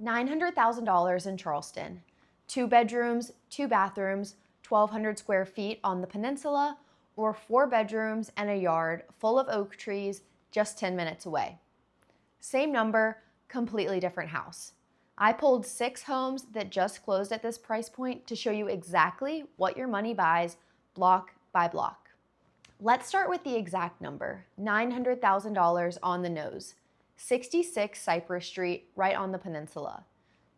$900,000 in Charleston. 2 bedrooms, 2 bathrooms, 1,200 square feet on the Peninsula, or 4 bedrooms and a yard full of oak trees just 10 minutes away. Same number, completely different house. I pulled 6 homes that just closed at this price point to show you exactly what your money buys block by block. Let's start with the exact number, $900,000 on the nose. 66 Cypress Street, right on the Peninsula.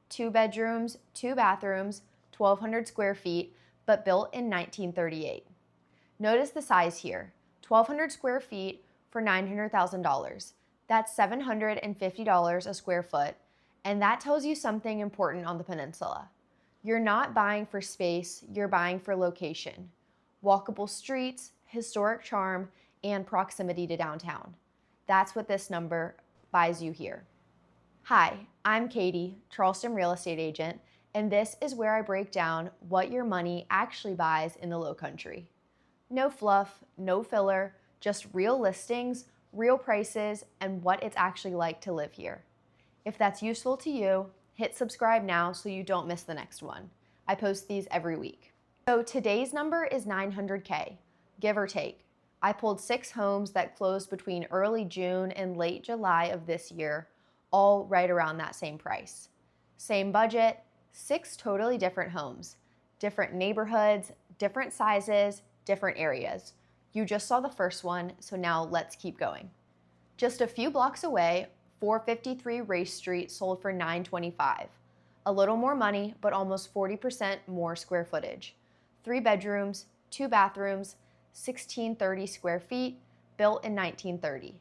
2 bedrooms, 2 bathrooms, 1,200 square feet, but built in 1938. Notice the size here, 1,200 square feet for $900,000. That's $750 a square foot, and that tells you something important on the Peninsula. You're not buying for space, you're buying for location. Walkable streets, historic charm, and proximity to downtown. That's what this number buys you here. Hi, I'm Katie, Charleston real estate agent, and this is where I break down what your money actually buys in the Lowcountry. No fluff, no filler, just real listings, real prices, and what it's actually like to live here. If that's useful to you, hit subscribe now so you don't miss the next one. I post these every week. So today's number is $900K, give or take. I pulled 6 homes that closed between early June and late July of this year, all right around that same price. Same budget, 6 totally different homes, different neighborhoods, different sizes, different areas. You just saw the first one, so now let's keep going. Just a few blocks away, 453 Race Street sold for $925. A little more money, but almost 40% more square footage. 3 bedrooms, 2 bathrooms, 1,630 square feet, built in 1930.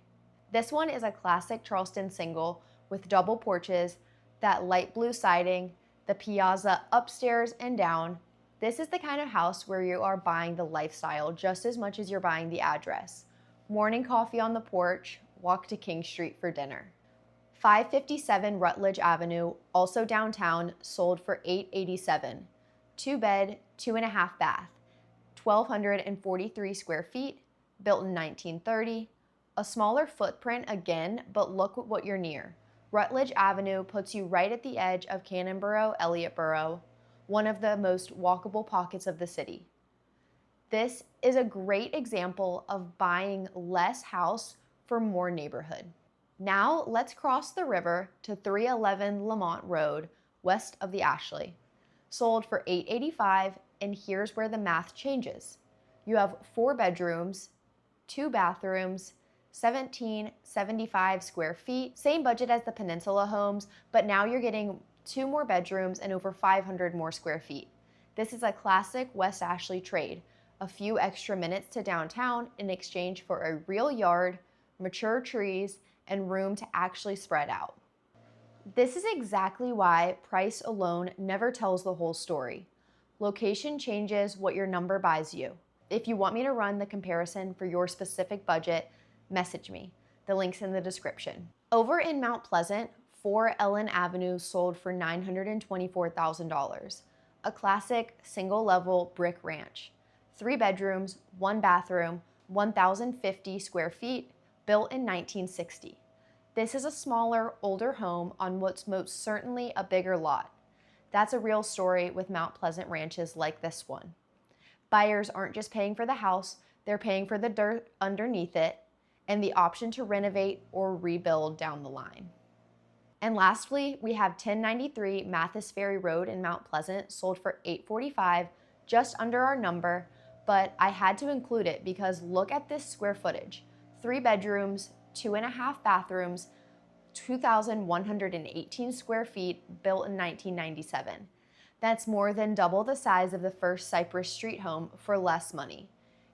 This one is a classic Charleston single with double porches, that light blue siding, the piazza upstairs and down. This is the kind of house where you are buying the lifestyle just as much as you're buying the address. Morning coffee on the porch, walk to King Street for dinner. 557 Rutledge Avenue, also downtown, sold for $887. 2 bed, 2.5 bath, 1,243 square feet, built in 1930. A smaller footprint again, but look at what you're near. Rutledge Avenue puts you right at the edge of Cannonboro, Elliottboro, one of the most walkable pockets of the city. This is a great example of buying less house for more neighborhood. Now let's cross the river to 311 Lamont Road, west of the Ashley. Sold for $885, and here's where the math changes. You have 4 bedrooms, 2 bathrooms, 1,775 square feet, same budget as the Peninsula homes, but now you're getting 2 more bedrooms and over 500 more square feet. This is a classic West Ashley trade, a few extra minutes to downtown in exchange for a real yard, mature trees, and room to actually spread out. This is exactly why price alone never tells the whole story. Location changes what your number buys you. If you want me to run the comparison for your specific budget, message me. The link's in the description. Over in Mount Pleasant, 4 Ellen Avenue sold for $924,000. A classic single-level brick ranch. 3 bedrooms, 1 bathroom, 1,050 square feet, built in 1960. This is a smaller, older home on what's most certainly a bigger lot. That's a real story with Mount Pleasant ranches like this one. Buyers aren't just paying for the house, they're paying for the dirt underneath it and the option to renovate or rebuild down the line. And lastly, we have 1093 Mathis Ferry Road in Mount Pleasant, sold for $845, just under our number, but I had to include it because look at this square footage. 3 bedrooms, 2.5 bathrooms, 2,118 square feet, built in 1997. That's more than double the size of the first Cypress Street home for less money.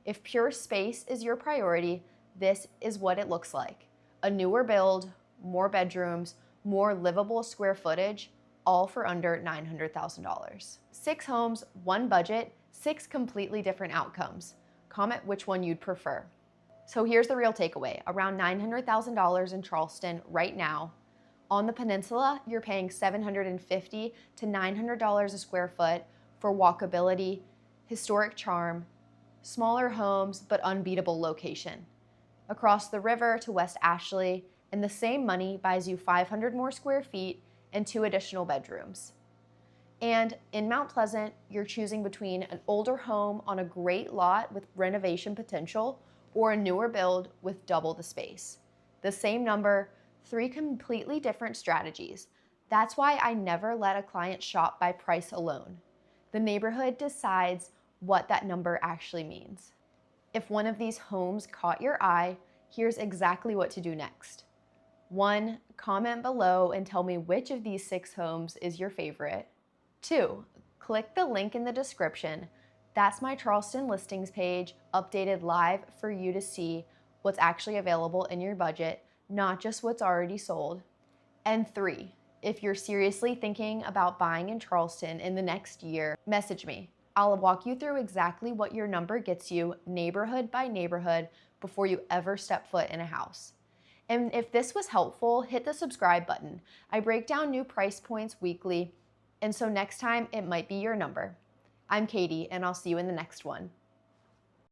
If pure space is your priority, this is what it looks like. A newer build, more bedrooms, more livable square footage, all for under $900,000. 6 homes, 1 budget, 6 completely different outcomes. Comment which one you'd prefer. So here's the real takeaway, around $900,000 in Charleston right now. On the Peninsula, you're paying $750 to $900 a square foot for walkability, historic charm, smaller homes, but unbeatable location. Across the river to West Ashley, and the same money buys you 500 more square feet and 2 additional bedrooms. And in Mount Pleasant, you're choosing between an older home on a great lot with renovation potential or a newer build with double the space. The same number, 3 completely different strategies. That's why I never let a client shop by price alone. The neighborhood decides what that number actually means. If one of these homes caught your eye, here's exactly what to do next. 1, comment below and tell me which of these 6 homes is your favorite. 2, click the link in the description. That's my Charleston listings page, updated live for you to see what's actually available in your budget, not just what's already sold. And 3, if you're seriously thinking about buying in Charleston in the next year, message me. I'll walk you through exactly what your number gets you, neighborhood by neighborhood, before you ever step foot in a house. And if this was helpful, hit the subscribe button. I break down new price points weekly, and so next time it might be your number. I'm Katie, and I'll see you in the next one.